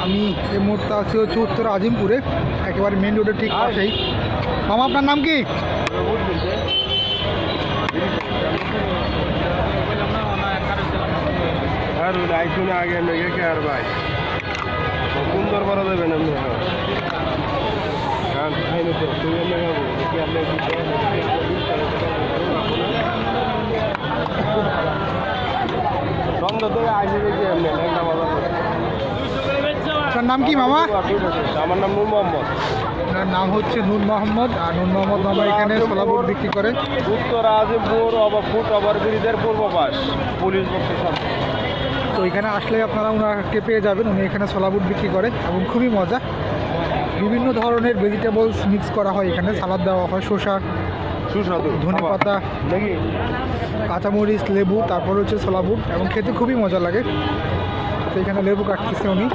আমি এই মুহূর্তে আছি হচ্ছে উত্তর আজিমপুরে, একেবারে মেন রোডের ঠিক পাশেই। মামা আপনার নাম কি? আগে কে আর ভাই সুন্দর করা দেবেন আপনি আপনার নাম কি মামা? আমার নাম নূর মোহাম্মদ। আপনার নাম হচ্ছে নূর মোহাম্মদ। আর নূর মোহাম্মদ মামা এখানে ছোলা বুট বিক্রি করে। উত্তর আজিমপুর ফুট ওভার ব্রিজের পূর্ব পাশ, পুলিশ বক্সের সামনে। তো এখানে আসলে আপনারা ওনাকে পেয়ে যাবেন। উনি এখানে ছোলা বুট বিক্রি করে এবং খুবই মজা। বিভিন্ন ধরনের ভেজিটেবলস মিক্স করা হয় এখানে, সালাদ দেওয়া হয়, শসা, সুস্বাদু ধনে পাতা, নাকি কাঁচামরিচ, লেবু, তারপর হচ্ছে ছোলা বুট এবং খেতে খুবই মজা লাগে। তো এখানে লেবু কাটতেছে উনি।